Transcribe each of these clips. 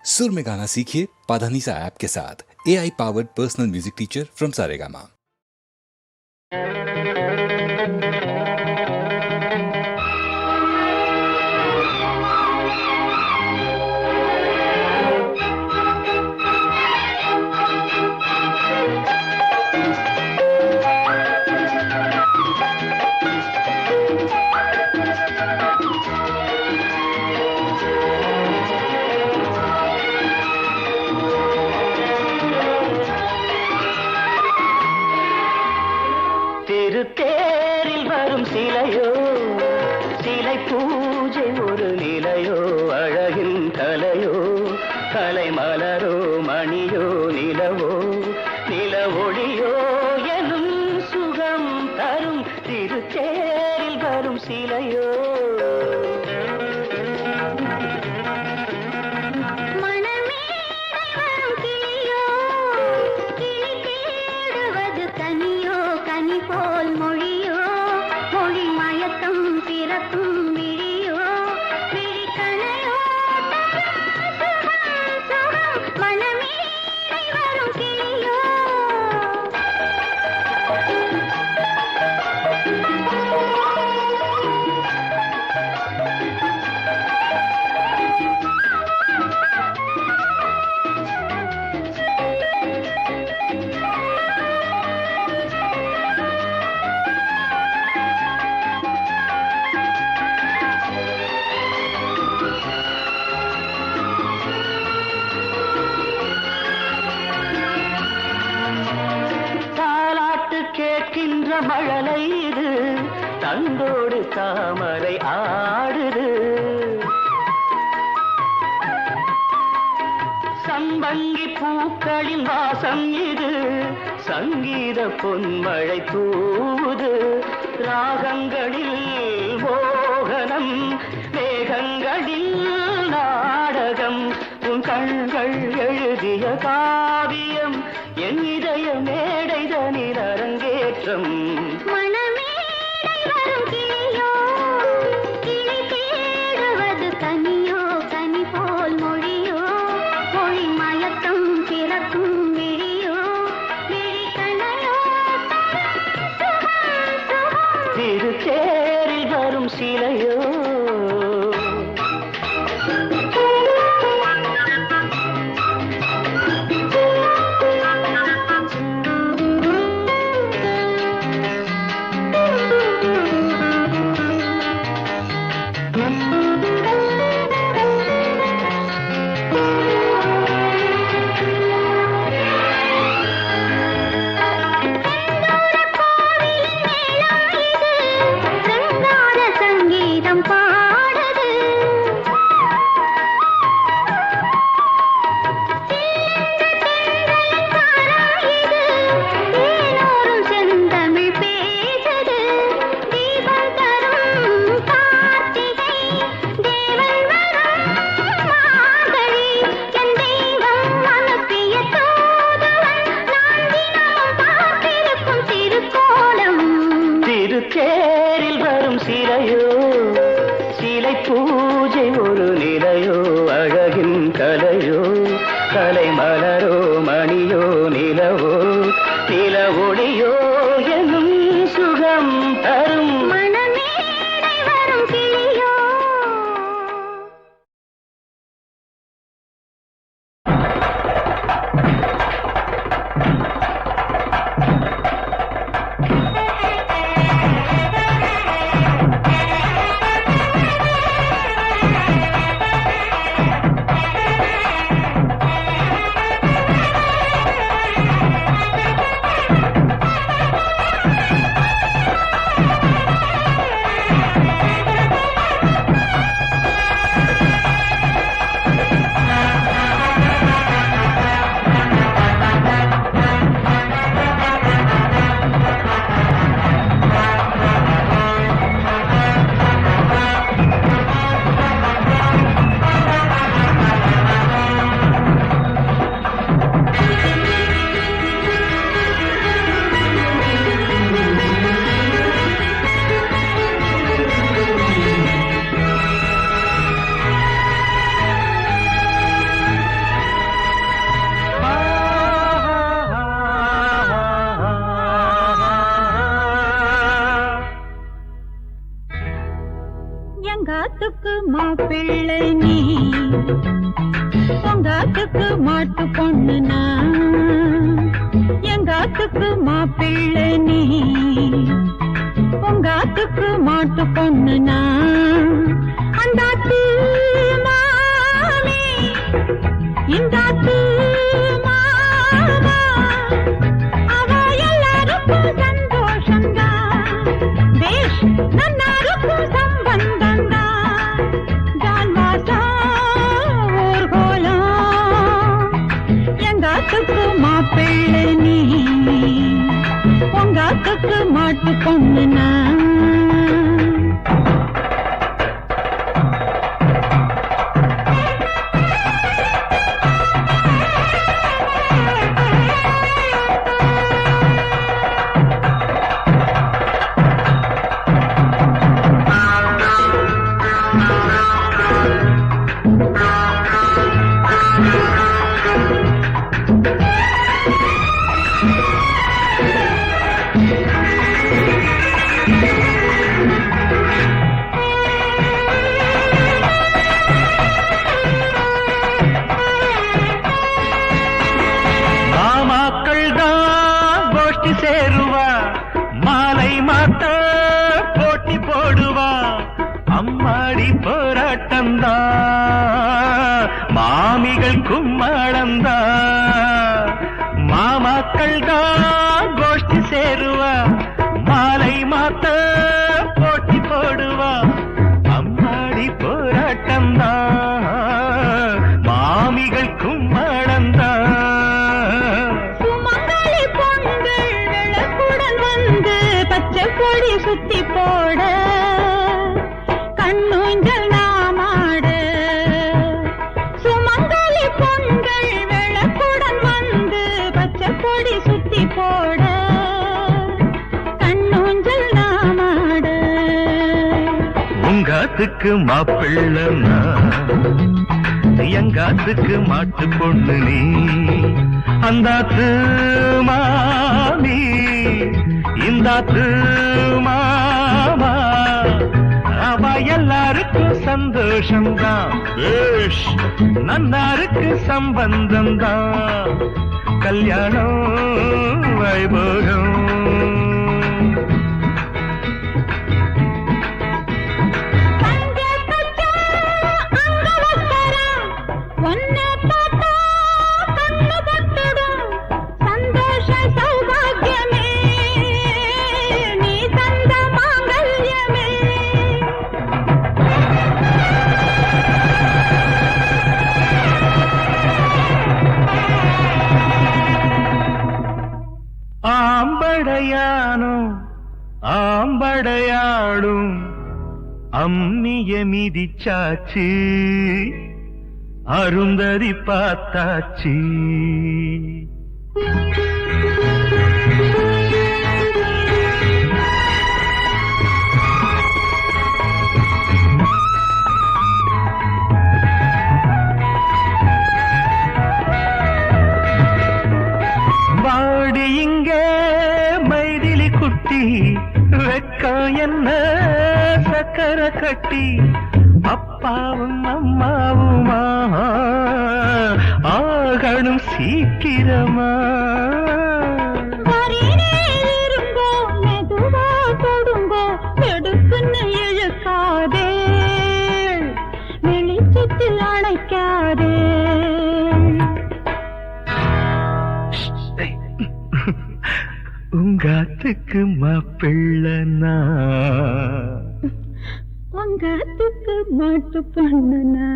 सुर में गाना सीखिए पाधानीसा ऐप के साथ। AI powered personal music teacher from Saregama. தேரில் வரும் சிலையோ சிலை பூஜை ஒரு நிலையோ அழகின் கலையோ கலை மலரோ மணியோ நிலவோ நில ஒளியோ எனும் சுகம் தரும் திருத்தேரில் வரும் சிலையோ கேட்கின்ற மழலை இது தந்தோடு தாமரை ஆடுது சம்பங்கி பூக்களின் வாசம் இது சங்கீத பொன்மழை தூவுது ராகங்களில் மோகனம் மேகங்களில் நாடகம் உன் கண்கள் எழுதிய காவியம் என் இதய மேடைதனில் அரங்கேற்றம் திருத்தேரில் வரும் சிலையோ தேரில் வரும் சிலையோ சிலை பூஜை ஒரு நிலையோ அழகின் கலையோ கலை மலரோ மணியோ நிலவோ நில ஒளியோ எனும் சுகம் தரும் உங்காத்துக்கு மாப்பிள்ளை நீ, உங்காத்துக்கு மாட்டு பொண்ணுனா, எங்காத்துக்கு மாப்பிள்ளை நீ, உங்காத்துக்கு மாட்டு பொண்ணுனா, அந்தாத்து மாமி இந்தாத்து மாமா, அவ எல்லாருக்கும் சந்தோஷந்தான், பேஷ் நன்னாருக்கும் சம்பந்தந்தான், ஜான்வாசா ஊர்கோலம், எங்காத்துக்கு மாப்பிள்ளை நீ, உங்காத்துக்கு மாட்டு பொண்ணுனா. சேருவா, மாலை மாத்த போட்டி போடுவா, அம்மாடி போராட்டந்தா, மாமிகள் கும்மாளந்தா, மாமாக்கள் தான் கோஷ்டி சேருவா, மாலை மாத்த போட்டி போடுவா, அம்மாடி போராட்டந்தா, மாமிகள் கும்மாளந்தா. கொடி சுத்தி போட கண்ணூஞ்சல் நாமாட, சுமங்கலி பொங்கல் விளக்குடன் வந்து பச்சை கொடி சுத்தி போட கண்ணூஞ்சல் நாமாட. உங்காத்துக்கு மாப்பிள்ளனா, எங்காத்துக்கு மாட்டு பொண்ணு நீ, அந்தாத்து மாமி இந்தாத்து மாமா, அவ எல்லாருக்கும் சந்தோஷம்தான், பேஷ் நன்னாருக்கு சம்பந்தம்தான், கல்யாணம் வைபோகம். ஆம்படையானும் ஆம்படையாடும் அம்மிய மிதிச்சாச்சு, அருந்ததி பார்த்தாச்சு. வாடி இங்கே மைதிலி குட்டி, வெக்கம் என்ன சக்கர கட்டி, அப்பாவும் அம்மாவுமா ஆகணும் சீக்கிரமா. இருங்கோ மெதுவா கொடுங்கோ, எடுக்குன்னு இழுக்காதே, வெளிச்சத்தில் அணைக்காதே. உங்காத்துக்கு மாப்பிள்ளனா, உங்காத்துக்கு மாட்டு பொண்ணுனா.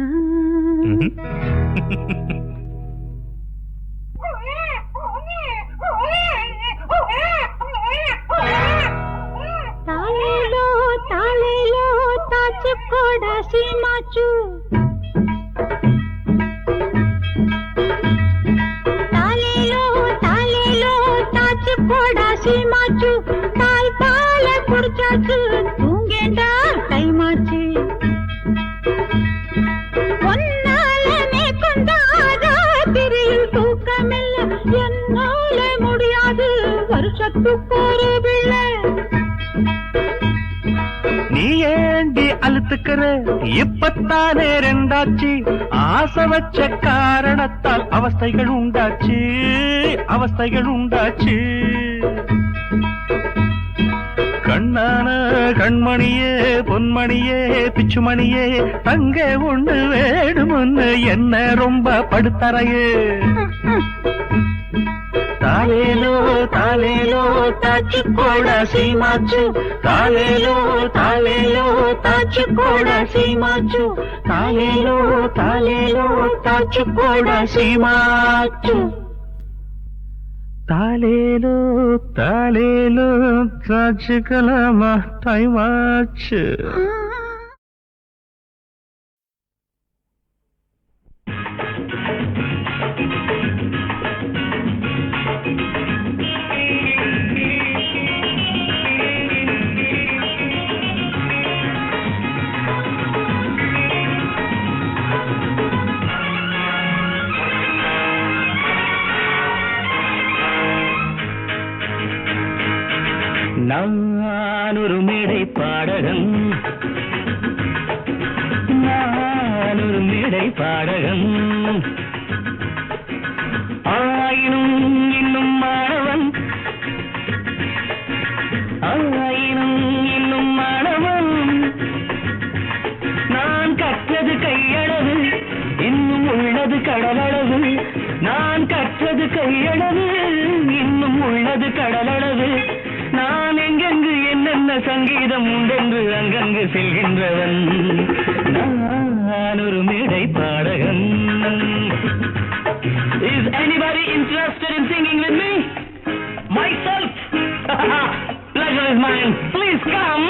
தாலேலோ தாலேலோ தாச்சு கோடா சீமாச்சு, தாலேலோ தாலேலோ தாச்சு கோடா சீமாச்சு, தாய் பால குடிச்சாச்சு, தூங்கேண்டா டைமாச்சு. ஒன்னாலமே கொண்டாராத்திரியில் தூக்கமில்ல, என்னால முடியாது வருஷத்துக்கு ஒரு பிள்ளை. நீ ஏண்டி அழுத்துக்கிற, இப்பத்தானே ரெண்டாச்சு ஆசை வச்ச காரணத்தால் அவஸ்தைகள் உண்டாச்சு அவஸ்தைகள் உண்டாச்சு கண்ணான கண்மணியே பொன்மணியே பிச்சுமணியே தங்க ஒண்ணு வேணும்னு என்ன ரொம்ப படுத்தறையே தாலேலோ தாலேலோ தாச்சு கூட சீமாச்சு தாலேலோ தாலேலோ தாச்சு கூட சீமாச்சு தாலேலோ தாலேலோ தாச்சு கூட சீமாச்சு தாலேலோ தாலேலோ தாச்சுக்கலாமா டைம் ஆச்சு நான் ஒரு மேடை பாடகன் நான் ஒரு மேடை பாடகன் ஆயினும் இன்னும் மாணவன் ஆயினும் இன்னும் மாணவன் நான் கற்றது கையளவு இன்னும் உள்ளது கடலளவு நான் கற்றது கையளவு இன்னும் உள்ளது கடலளவு நான் எங்கெங்கு என்னென்ன சங்கீதம் உண்டென்று அங்கங்கு செல்கின்றவன் நான் ஒரு மேடை பாடகன் Is anybody interested in singing with me? Myself? Pleasure is mine. Please come.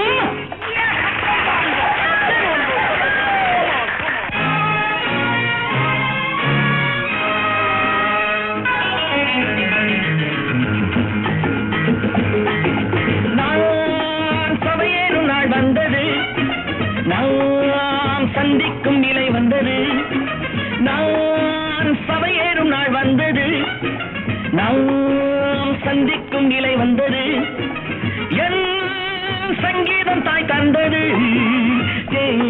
சந்திக்கும் நிலை வந்தது நாம் சபையேறும் நாள் வந்தது நாம் சந்திக்கும் நிலை வந்தது என் சங்கீதம் தாய் தந்தது என்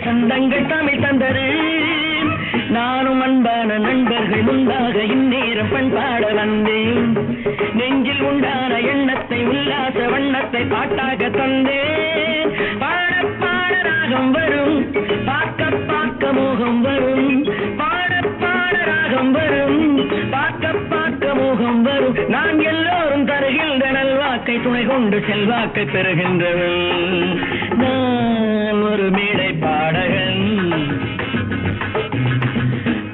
சந்தங்கள் தமிழ் தந்தது நானும் அன்பான நண்பர்கள் முன்பாக இந்நேரம் பண்பாட வந்தேன் நெஞ்சில் உண்டான எண்ணத்தை உல்லாச வண்ணத்தை பாட்டாக தந்தேன் பாட பாட ராகம் வரும் பார்க்க பார்க்க மோகம் வரும் பாட பாட ராகம் வரும் பார்க்க பார்க்க மோகம் வரும் நான் எல்லோரும் தருகின்ற நல்வாக்கை துணை கொண்டு செல்வாக்கை பெறுகின்றவன் நான் ஒரு மேடை பாடகன்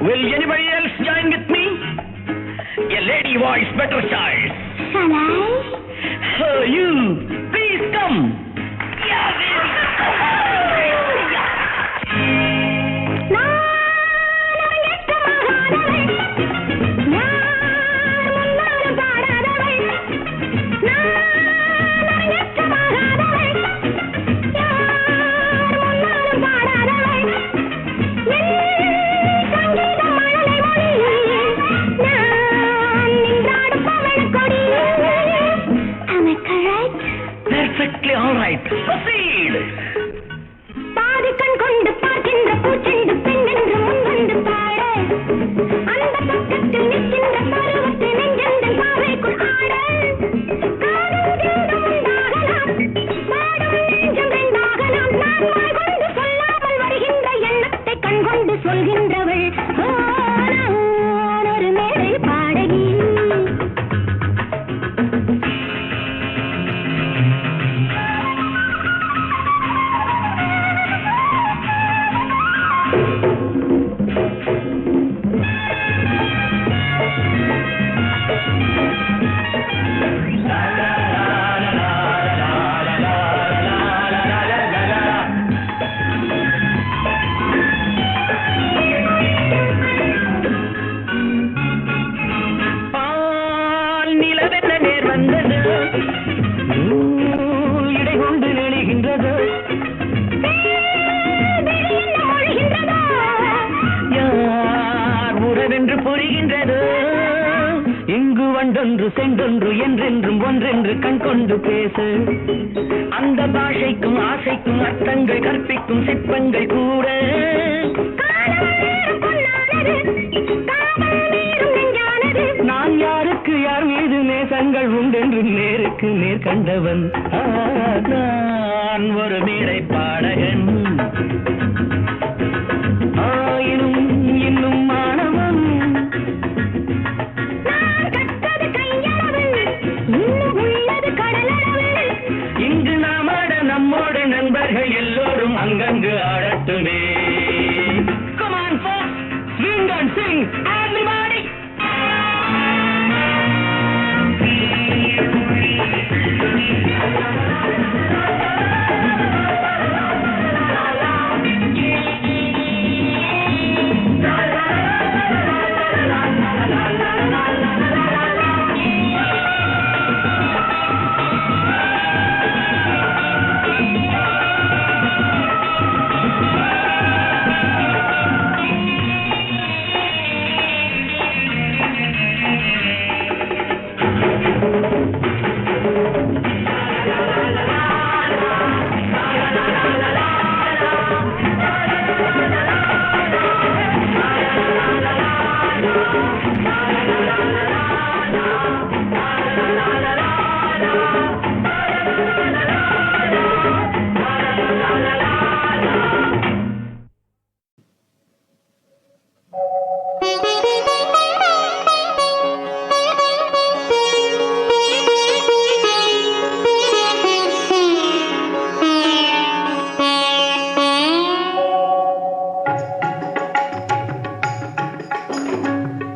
Will anybody else join with me? A lady voice better choice. Shall I? Oh, you, please come. Perfectly all right. Proceed. பாதிக்கண் கொண்டு பார்க்கின்ற பூச்செண்டு பெண் என்று முன்வந்து பாட அந்த பக்கத்தில் நிற்கின்ற பருவத்தை நெஞ்செந்தன் பாவைக்குள் ஆட காதல் கீதம் உண்டாகலாம் பாடும் நெஞ்சம் ரெண்டாகலாம் நான் வாய் கொண்டு சொல்லாமல் வருகின்ற எண்ணத்தை கண் கொண்டு சொல்கின்றவள் நான் ஒரு மேடை பாடகி வண்டொன்று செண்டொன்று என்றென்றும் ஒன்றென்று கண் கொண்டு பேசு. அந்த பாஷைக்கும் ஆசைக்கும் அர்த்தங்கள் கற்பிக்கும் சிற்பங்கள் கூட நான் யாருக்கு யார் மீது நேசங்கள் உண்டென்று நேருக்கு நேர் கண்டவன். நான் ஒரு மேடை பாடகன், ஆயினும் இன்னும் மாணவன். இங்கு நாம் ஆட நம்மோடு நண்பர்கள் எல்லோரும் அங்கங்கு ஆடட்டுமே. Come on folks, swing and sing everybody.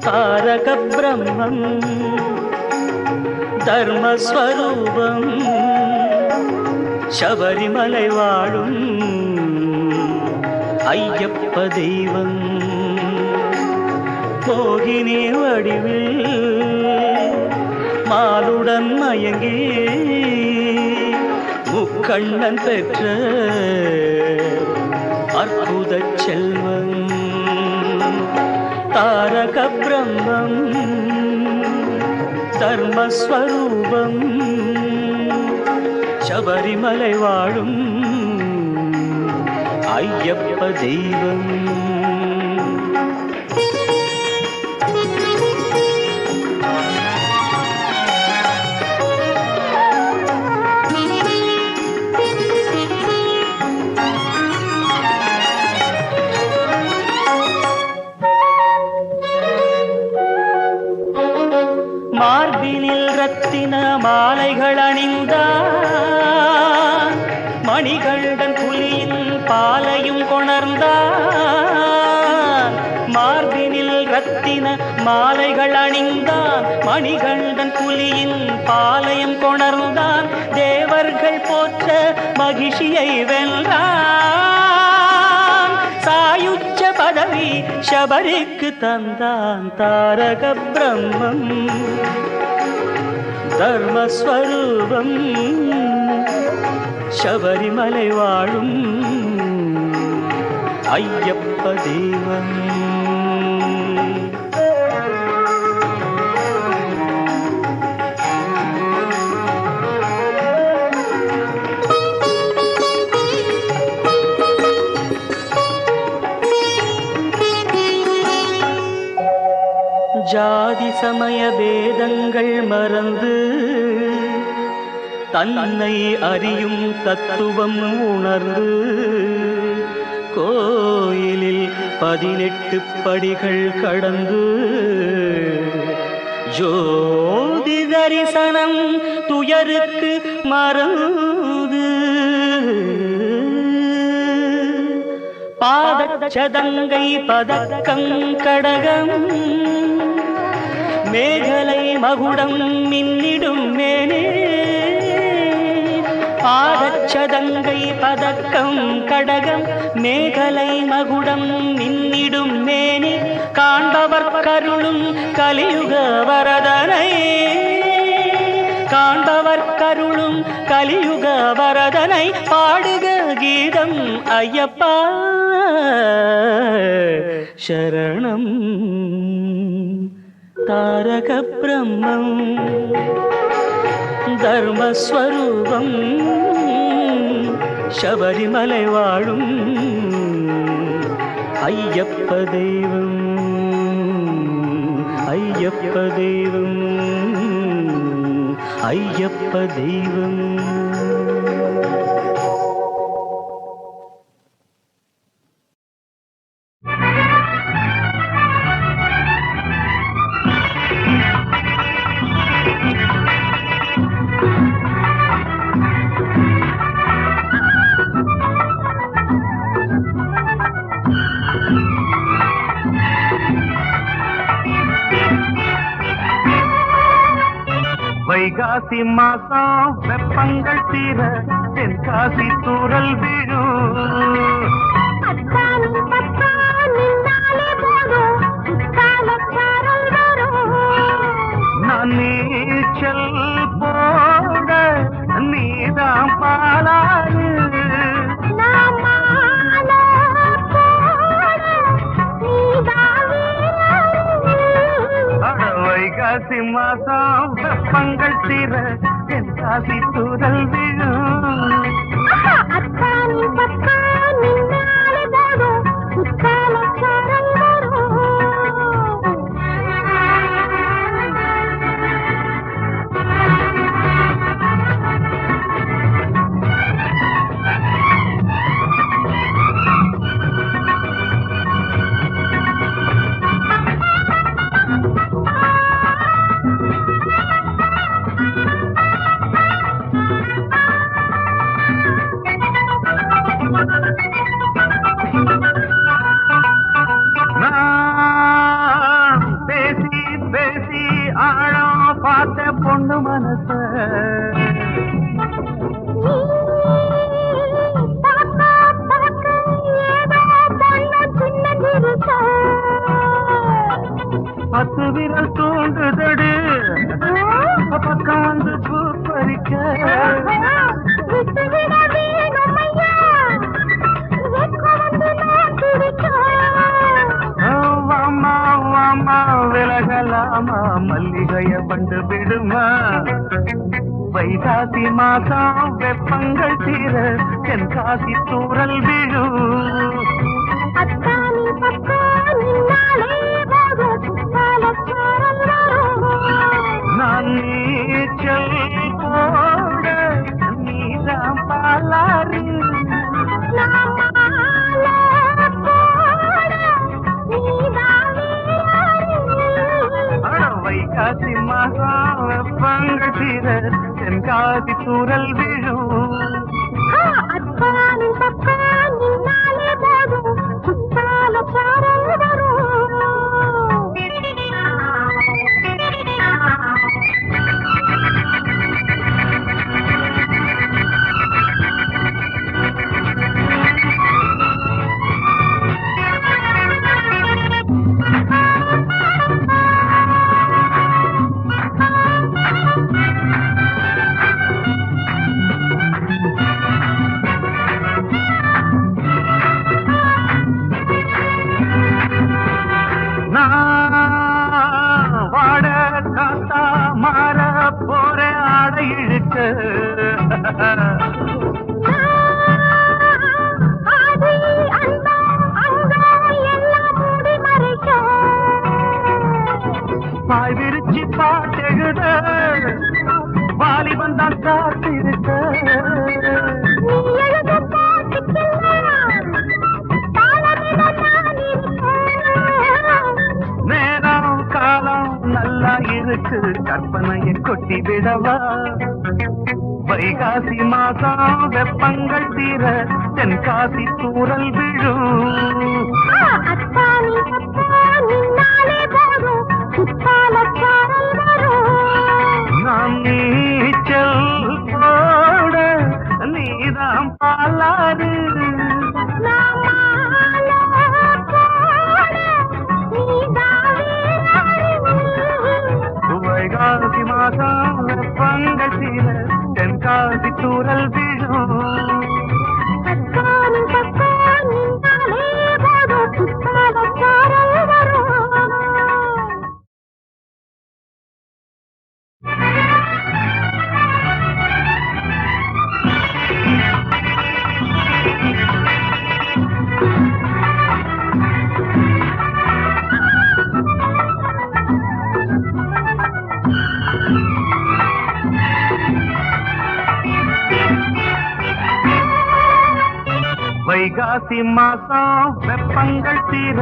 தாரக பிரம்மம் தர்மஸ்வரூபம் சபரிமலை வாழும் ஐயப்ப தெய்வம் மோகினி வடிவில் மாலுடன் மயங்கி முக்கண்ணன் பெற்ற அற்புத செல்வம் தாரக பிரம்மம் தர்மஸ்வரூபம் சபரிமலை வாழும் ஐயப்ப தெய்வம் மார்பினில் ரத்தின மாலைகள் அணிந்தான் மணிகண்டன் புலியின் பாலையும் கொணர்ந்தான் மார்பினில் ரத்தின மாலைகள் அணிந்தான் மணிகண்டன் புலியின் பாலையும் கொணர்ந்தான் தேவர்கள் போற்ற மகிழ்ச்சியை வென்றான் சாயுச்ச பதவி சபரிக்கு தந்தான் தாரக பிரம்மம் தர்மஸ்வரூபம் சபரிமலை வாழும் ஐயப்ப தெய்வம் ஜாதி சமய பேதங்கள் மறந்து தன்னை அறியும் தத்துவம் உணர்ந்து கோயிலில் 18 படிகள் கடந்து ஜோதி தரிசனம் துயருக்கு மறந்து பாதச்சதங்கை பதக்கம் கடகம் மேகலை மகுடம் மின்னிடும் மேனே பாதச்சதங்கை பதக்கம் கடகம் மேகலை மகுடம் மின்னிடும் மேனி காண்பவர் கருளும் கலியுக வரதனை காண்பவர் கருளும் கலியுக வரதனை பாடுக கீதம் ஐயப்பா சரணம் தாரக பிரம்மம் தர்மஸ்வரூபம் சபரிமலை வாழும் ஐயப்ப தெய்வம் ஐயப்ப தெய்வம் ஐயப்ப தெய்வம். வைகாசி மாசம் வெப்பங்கள் தீர தென்காசி தூரல் விழும். நான் நீச்சல் போட நீதான் பாலாறு. வைகாசி மாசம் வெப்பங்கள் தீர தென்காசி தூரல் விழும். பேசி பேசி ஆழம் பார்த்த பொண்ணு மனச பத்து விரல் தூண்டுதடு பக்கம் வந்து பூ பறிக்க. விலகலாமா மல்லிகைய பண்டு விடுமா. வைகாசி மாசம் வெப்பங்கள் தீர தென்காசி தூரல் விழும். நான் நீச்சல் போட நீதான் பாலாறு. வைகாசி மாசம் வெப்பங்கள் தீர தென்காசி தூரல் விழும். வாட காத்தா மாற போற ஆடை இழுக்க. பாய் விரிச்சி பாட்டெழுத வாலிபன் தான் காத்திருக்க. நேரம் காலம் நல்லா இருக்கு கற்பனையை கொட்டி விடவா. வைகாசி மாசம் வெப்பங்கள் தீர தென்காசி தூரல் விழும். நாம் நீச்சல் போட நீதான் பாலாறு. வைகாசி மாசம் வெப்பங்கள் தீர தென்காசி தூரல் விழும். வைகாசி மாசம் வெப்பங்கள் தீர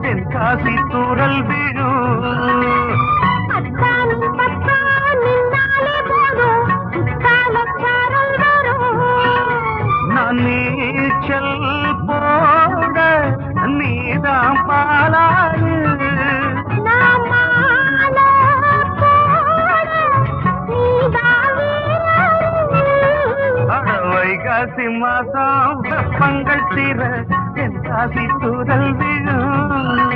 தென்காசி தூரல் விழும். அத்தானும் பத்தான் நின்னாலே போதும் குத்தாலச்சாரல் வரும். நான் நீச்சல் போட நீதான் பாலாறு. நான் மாலை போட நீதான் வீரரு. அட வைகாசி மாசம் வெப்பங்கள் தீர தென்காசி தூரல் விழும்.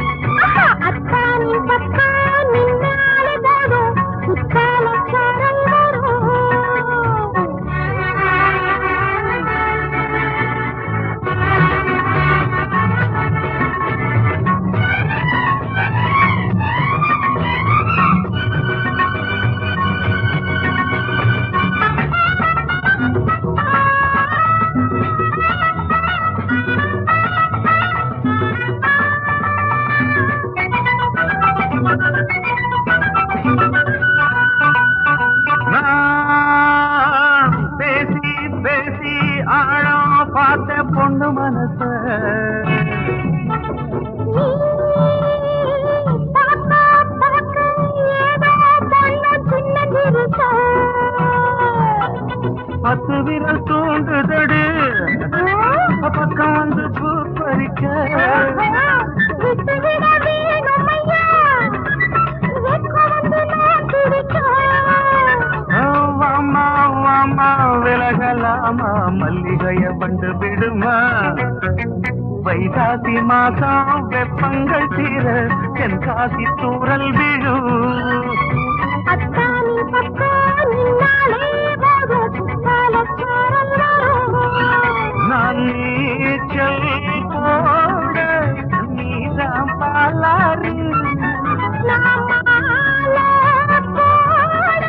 அத்தானும் பத்தான் நின்னாலே போதும் குத்தாலச்சாரல் வரும். நான் பேசி பேசி ஆழம் பார்த்த பொண்ணு மனச பாப்பா பாக்க ஏதோ பொண்ணு சின்ன திருத்த. 10 விரல் தூண்டுதடு பக்கம் வந்து பூ பறிக்க. விட்டு விட வேணும் ஐயா, வெக்க வந்து நான் துடிக்க. வாமா வாமா விலகலாமா மல்லிகைய பண்டு விடுமா. வைகாசி மாசம் வெப்பங்கள் தீர தென்காசி தூரல் விழும். அத்தானி பக்கம் நின்னாலே போதும் குத்தாலச்சாரல் வரும். நான் நீச்சல் போட நீதான் பாலாறு. நான் மாலை போட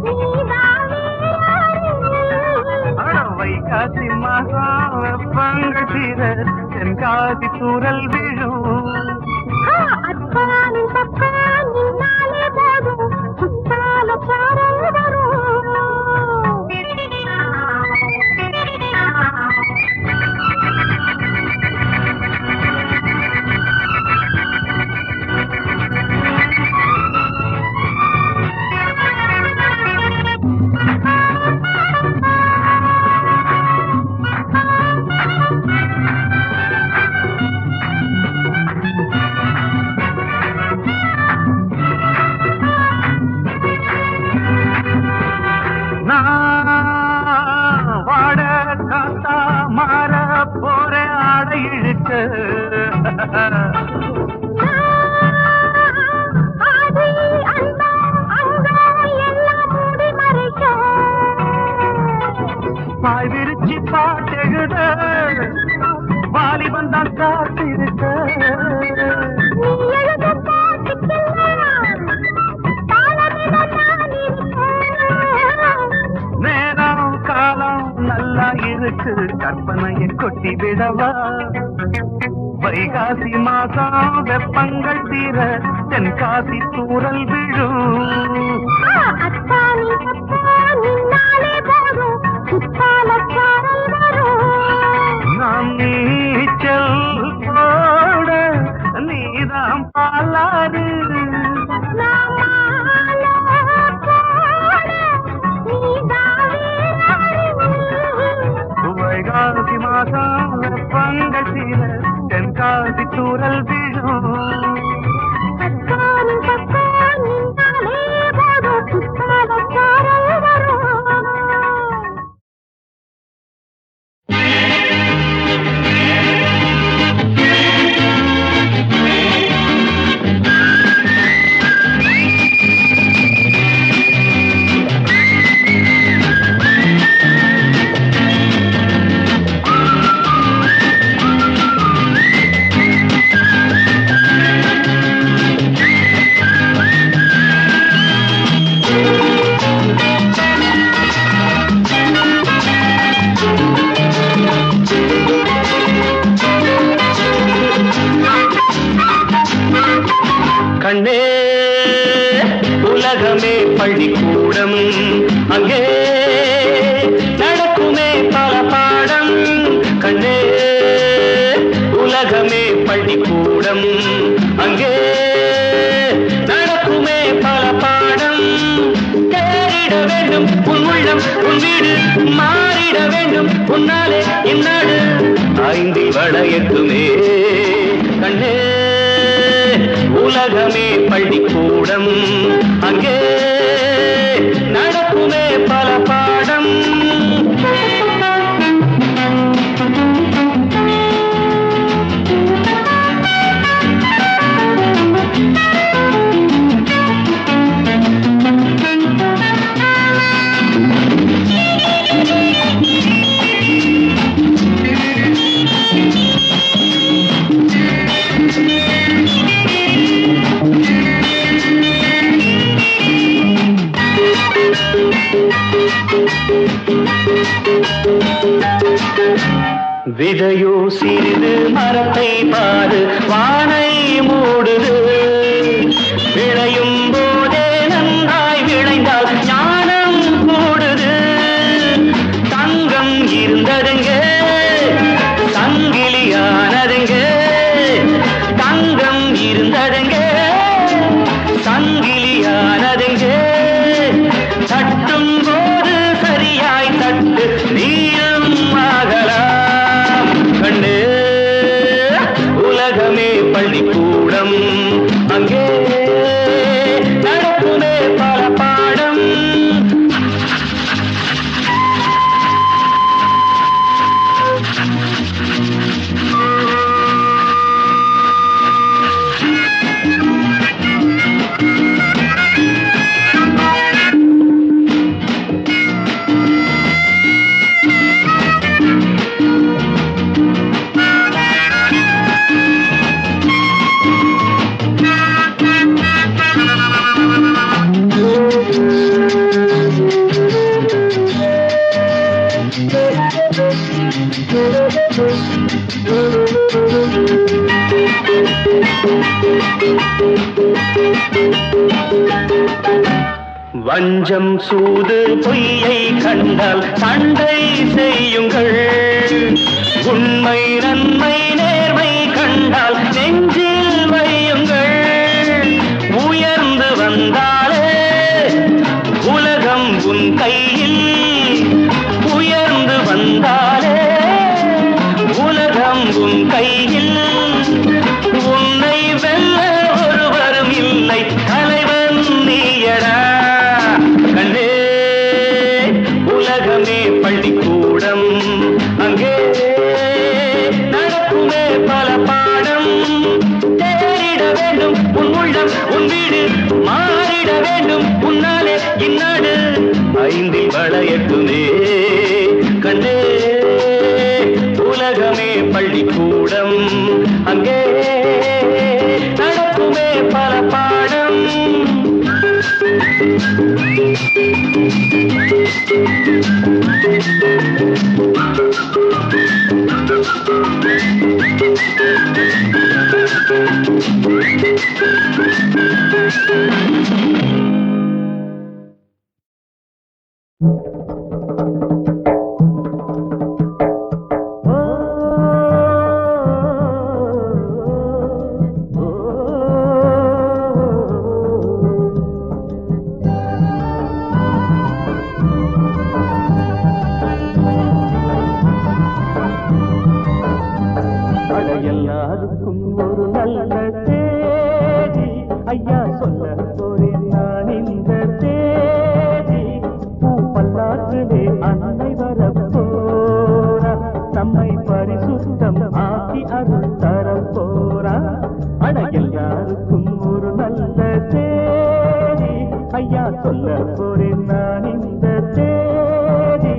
நீதான் வீரரு. அட வைகாசி மாசம் வெப்பங்கள் தீர தென்காசி தூரல் விழும். அத்தானி பக்கம் நின்னாலே போதும் குத்தாலச்சாரல் வரும். நான் வாட காத்தா மாற போற ஆடை இழுக்க. ஆதி அந்தம் அங்கம் எல்லாம் மூடி மறைக்க. பாய் விரிச்சி பாட்டெழுத வாலிபன் தான் காத்திருக்க. நீ எழுத பாட்டுக்கெல்லாம் தாளமிட நான் இருக்கேன். நேரம் காலம் நல்லா இருக்கு கற்பனையை கொட்டி விடவா. வைகாசி மாசம் வெப்பங்கள் தீர தென்காசி தூரல் விழும். அத்தானி பக்கம் நின்னாலே போதும் குத்தாலச்சாரல் வரும். நாம் நீச்சல் போட நீதான் பாலாறு. நான் மாலை போட நீதான் வீரரு. வைகாசி மாசம் வெப்பங்கள் தீர தென்காசி தூரல் விழும். அத்தானி பக்கம் நின்னாலே போதும் குத்தாலச்சாரல் வரும். கண்ணே உலகமே பள்ளிக்கூடம் அங்கே நடக்குமே பல பாடம். கண்ணே வேண்டும் உன் உள்ளம் உன் வீடு மாறிட வேண்டும் உன்னாலே இந்நாடு ஐந்தில் வளையட்டுமே கண்ணே உலகமே பள்ளிக்கூடம் அங்கே நடக்குமே பல பாடம் விதையோ சிறிது மரத்தை பாரு வானை மூடுது விளையும் போதே நன்றாய் விளைந்தால் ஞானம் கூடுது தங்கம் இருந்ததுங்க சங்கிலியானதுங்க தங்கம் இருந்ததுங்க சங்கிலியானதுங்க தட்டும் போது சரியாய் தட்டு நீயும் ஆகலாம் கண்ணு உலகமே பள்ளிக்கூடம் அங்கே நடக்குமே பல பாடம் வஞ்சம் சூது பொய்யை கண்டால் சண்டை செய்யுங்கள் உண்மை நன்மை நேர்மை கண்டால் நெஞ்சில் வையுங்கள் உயர்ந்து வந்தாலே உலகம் உன் கையில் உயர்ந்து வந்தாலே உலகம் உன் கையில் உன்னை வெல்ல ஒருவரும் இல்லை தலைவன் நீயடா கண்ணே உலகமே பள்ளிக்கூடம் அங்கே நடக்குமே பல பாடம் தேடிட வேண்டும் உன் உள்ளம் உன் வீடு மாறிட வேண்டும் உன்னாலே இந்நாடு ஐந்தில் வளையட்டுமே கண்ணே உலகமே பள்ளிக்கூடம் அங்கே நடக்குமே பல பாடம் எல்லாருக்கும் ஒரு நல்ல தேதி ஐயா சொல்ல போறேன் நான் இந்த தேதி பூ பல்லாற்றிலே அன்னை வரப்போரா நம்மை பரிசுத்தம் ஆக்கி அருள் தரப்போரா அட எல்லாருக்கும் ஒரு நல்ல தேதி ஐயா சொல்ல போறேன் நான் இந்த தேதி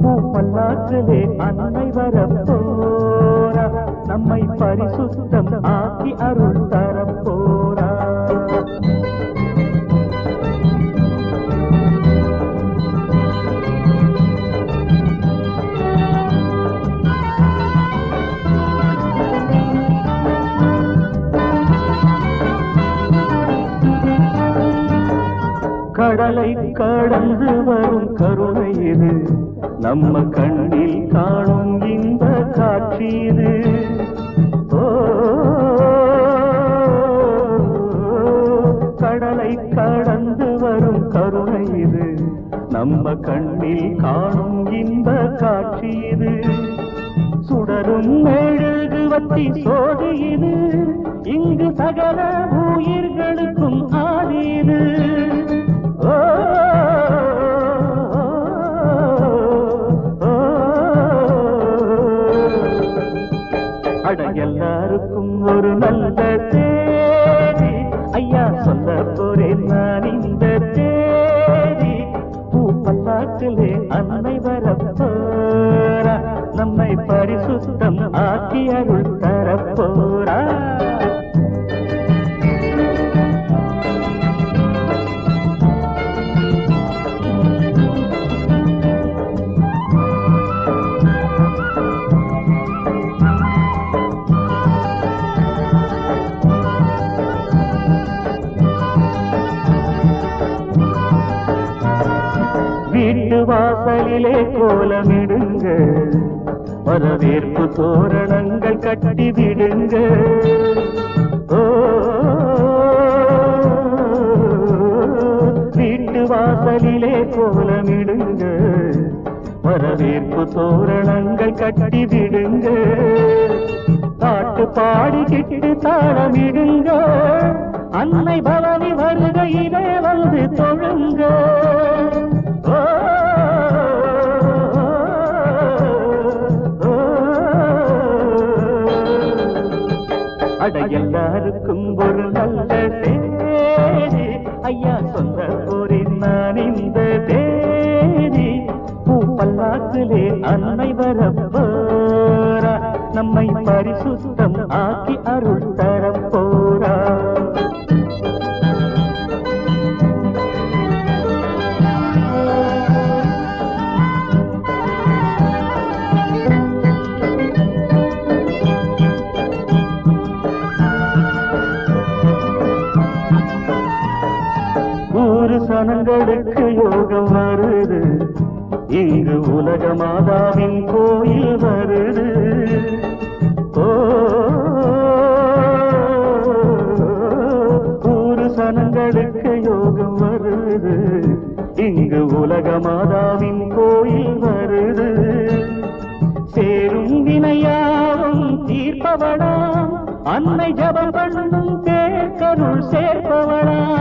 பூ பல்லாற்றிலே அன்னை வரப்போரா நம்மை பரிசுத்தம் ஆக்கி அருள் தரப்போரா கடலை கடந்து வரும் கருணை இது நம்ம கண்ணில் காணும் இந்த காட்சி இது கடலை கடந்து வரும் கருணை இது நம்ம கண்ணில் காணும் இந்த காட்சி இது சுடரும் மெழுகுவத்தி சோதி இது இங்கு சகல உயிர்களுக்கும் ஆதீது அட எல்லாருக்கும் ஒரு நல்ல தேதி ஐயா சொல்ல போறேன் நான் இந்த தேதி பூ பல்லாக்கிலே அன்னை வரப்போரா நம்மை பரிசுத்தம் ஆக்கி அருள் தரப்போரா வீட்டு வாசலிலே கோலமிடுங்க வரவேற்பு தோரணங்கள் கட்டி விடுங்க வீட்டு வாசலிலே கோலமிடுங்க வரவேற்பு தோரணங்கள் கட்டி விடுங்க பாட்டு பாடிக்கிட்டு தாளமிடுங்க அன்னை பவனி வருகையிலே வந்து தொழுங்க அட எல்லாருக்கும் ஒரு நல்ல தேதி ஐயா சொல்ல போறேன் நான் இந்த தேதி பூ பல்லாக்கிலே அன்னை வரப்போரா நம்மை பரிசுத்தம் ஆக்கி அருள் தரப்போரா சனங்களுக்கு யோகம் வருது இங்கு உலக மாதாவின் கோயில் வருது ஊரு சனங்களுக்கு யோகம் வருது இங்கு உலக மாதாவின் கோயில் வருது சேரும் வினையாவும் தீர்ப்பவளாம் அன்னை ஜபம் பண்ணும் தேர்கருள் சேர்ப்பவளாம்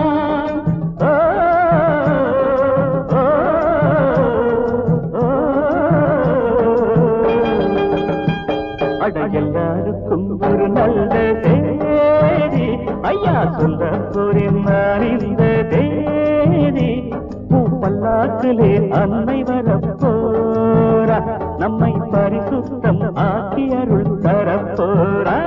அட எல்லாருக்கும் ஒரு நல்ல தேதி ஐயா சொல்ல போறேன் நான் இந்த தேதி பூ பல்லாக்கிலே அன்னை வரப்போரா நம்மை பரிசுத்தம் ஆக்கி அருள் தரப்போரா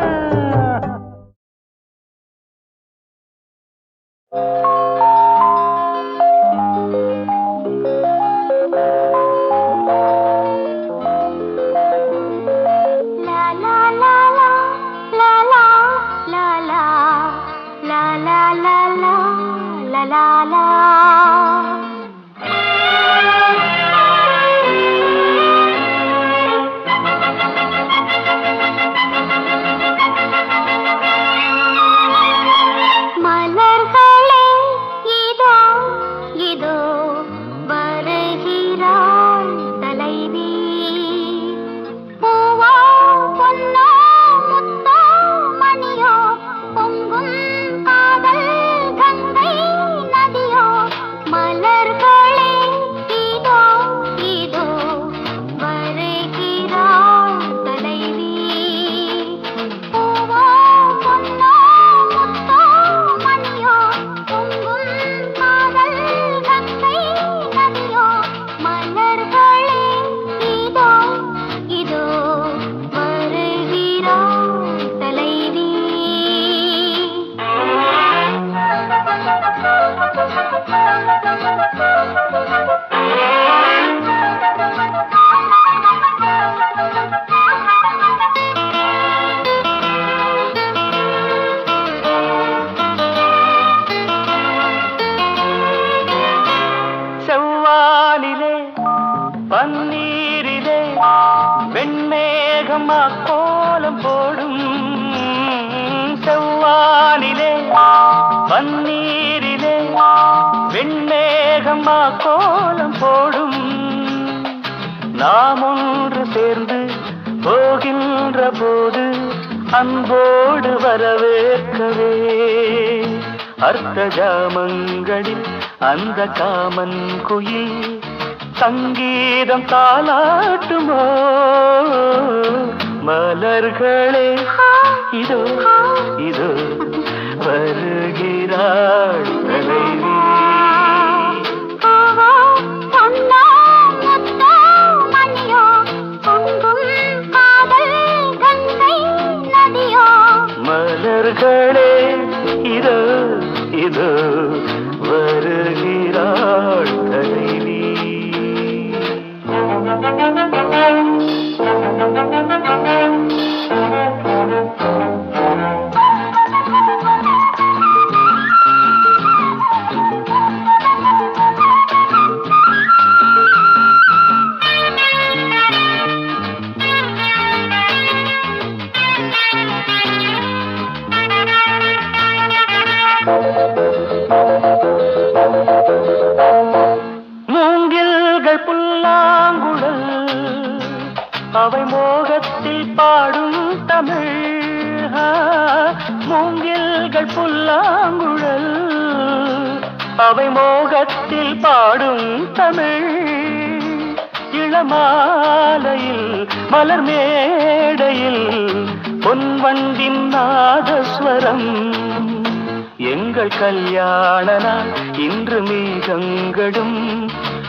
பன்னீரிலே வெண்மேகம்மா கோலம் போடும் நாம் ஒன்று சேர்ந்து போகின்ற போது அன்போடு வரவேற்கவே அர்த்த ஜாமங்களில் அந்த காமன் குயில் சங்கீதம் தாலாட்டுமோ மலர்களே இதோ இதோ வருகிறாள் தலைவி மலர்களே இதோ இதோ வருகிறாள் தலைவி மூங்கில்கள் புல்லாங்குழல் அவை மோகத்தில் பாடும் தமிழ் மூங்கில்கள் புல்லாங்குழல் அவை மோகத்தில் பாடும் தமிழ் இளமாலையில் மலர் மேடையில் பொன்வண்டின் நாதஸ்வரம் எங்கள் கல்யாண நாள் இன்று மேகங்களும்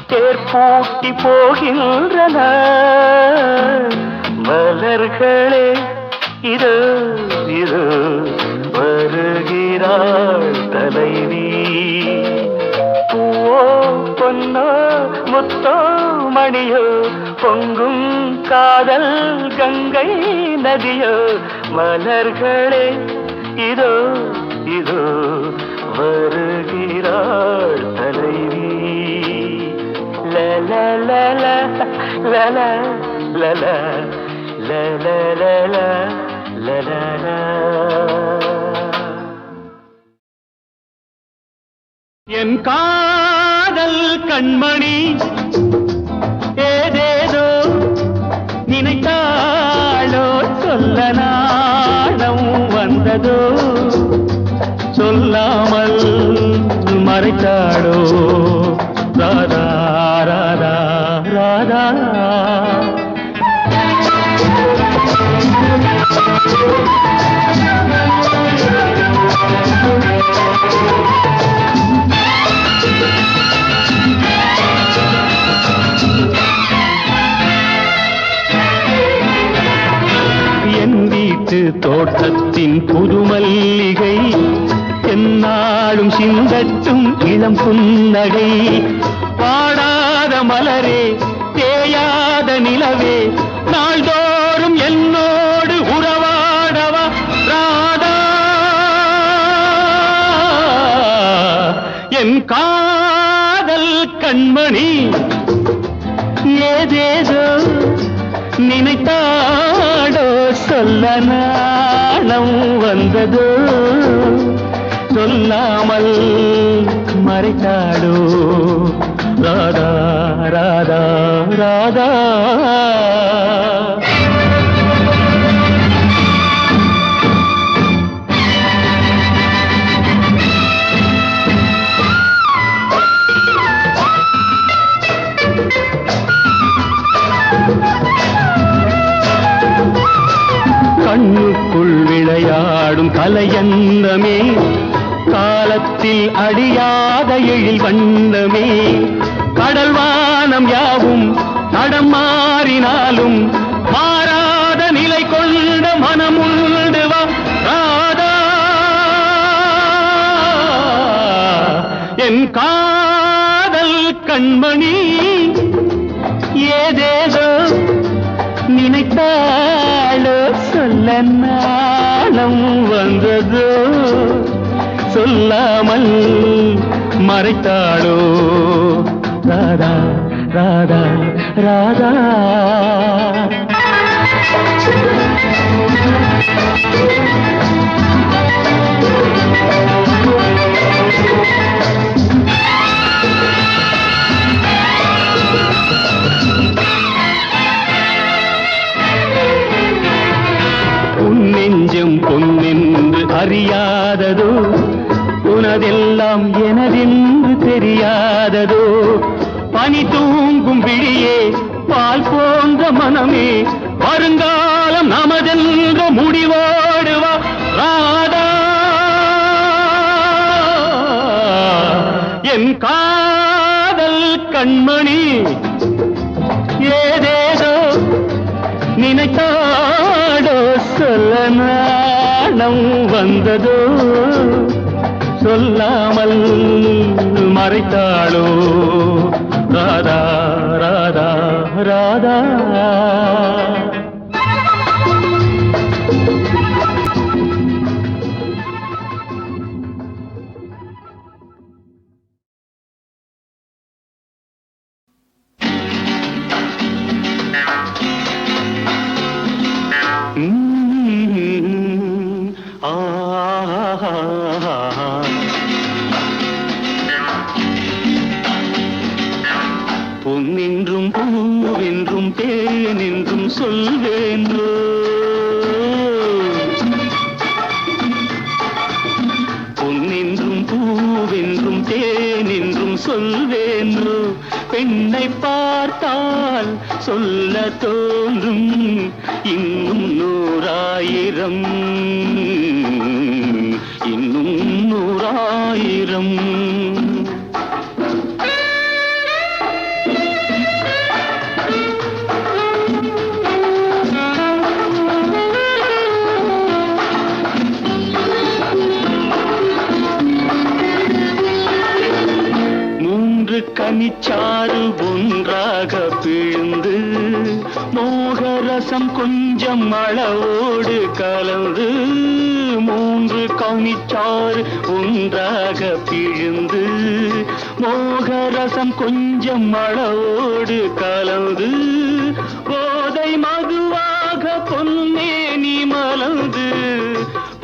தேர்பூட்டி போகின்றன மலர்களே இது இது வருகிறாள் தலைவி பூவோ பொன்னோ முத்தோ மணியோ பொங்கும் காதல் கங்கை நதியோ மலர்களே இதோ இதோ வருகிறாள் தலைவி லல லல லல லல லல லல லல என் காதல் கண்மணி ஏதேதோ நினைத்தாளோ சொல்ல நாணம் வந்ததோ சொல்லாமல் மறைத்தாளோ ராதா ராதா ராதா என் வீட்டு தோட்டத்தின் புதுமல்லிகை என்னாலும் சிந்தட்டும் இளம் புன்னகை பாடாத மலரே தேயாத நிலவே நாள்தோறும் என்னோடு உறவாடவா ராதா என் காதல் கண்மணி ஏதேதோ நினைத்தாடோ சொல்ல நாணம் வந்ததோ சொல்லாமல் மறைத்தாடோ ராதா ராதா ராதா கண்ணுக்குள் விளையாடும் கலையன்னமே காலத்தில் அடியாத எழில் வண்ணமே கடல் வானம் யாவும் தடம் மாறினாலும் மாறாத நிலை கொண்ட மனமுண்டு வா ராதா என் காதல் கண்மணி ஏதேதோ நினைத்தாளோ சொல்ல நாணம் வந்ததோ சொல்லாமல் மறைத்தாளோ ராதா ராதா ராதா எனதென்று தெரியாததோ பனி தூங்கும் விழியே பால் போன்ற மனமே வருங்காலம் நமதென்று முடிவோடுவா ராதா என் காதல் கண்மணி ஏதேதோ நினைத்தாடோ சொல்ல நாணம் வந்ததோ சொல்லாமல் மறைத்தாளோ ராதா ராதா ராதா பொன்னென்றும் பூவென்றும் தேனென்றும் சொல்வேன்றோ பொன்னென்றும் பூவென்றும் தேனென்றும் சொல்வேன்றோ பெண்ணை பார்த்தால் சொல்ல தோன்றும் இன்னும் 100,000 இன்னும் 100,000 கனிச்சாறு ஒன்றாக பிழிந்து மோகரசம் கொஞ்சம் அளவோடு கலந்து 3 கனிச்சாறு ஒன்றாக பிழிந்து மோகரசம் கொஞ்சம் அளவோடு கலந்து போதை மதுவாக பொன்னேனி மலர்ந்து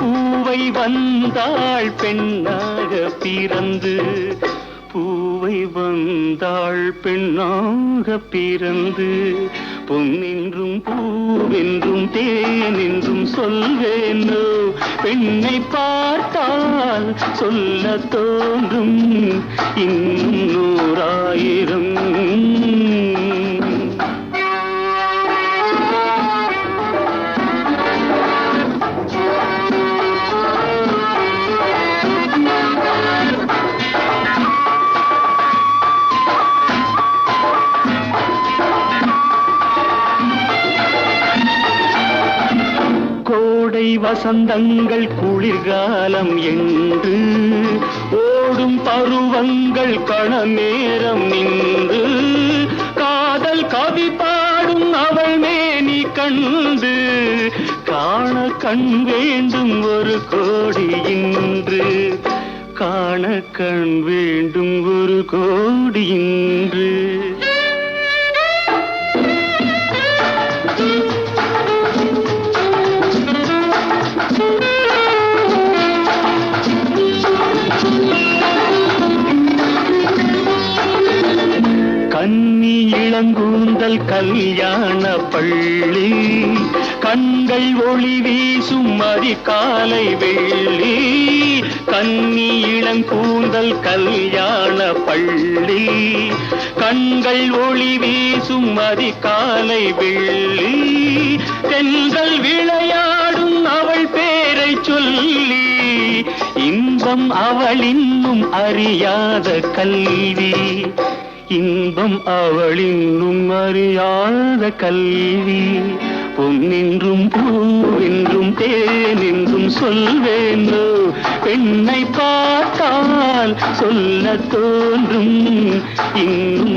பூவை வந்தாள் பெண்ணாக பிறந்து பூவை வந்தாள் பெண்ணாக பிறந்து பொன்னென்றும் பூவென்றும் தேனென்றும் சொல்வேனோ பெண்ணை பார்த்தால் சொல்ல தோன்றும் இன்னும் 100,000 வசந்தங்கள் குளிர்காலம் என்று ஓடும் பருவங்கள் கண நேரம் நின்று காதல் கவி பாடும் அவள் மேனி கண்டு காண கண் வேண்டும் ஒரு கோடி இன்று காண கண் வேண்டும் ஒரு கோடி இன்று கன்னி இளங்கூந்தல் கல்யாண பள்ளி கண்கள் ஒளி வீசும் அதிகாலை வெள்ளி கன்னி இளங்கூந்தல் கல்யாண பள்ளி கண்கள் ஒளி வீசும் அதிகாலை வெள்ளி தென்றல் விளையாடும் அவள் பேரை சொல்லி இன்பம் அவள் இன்னும் அறியாத கல்வி இன்பம் அவள் இன்னும் அறியாத கல்வி பொன்னென்றும் பூவென்றும் தேனென்றும் சொல்வேனோ பெண்ணை பார்த்தால் சொல்ல தோன்றும் இன்னும்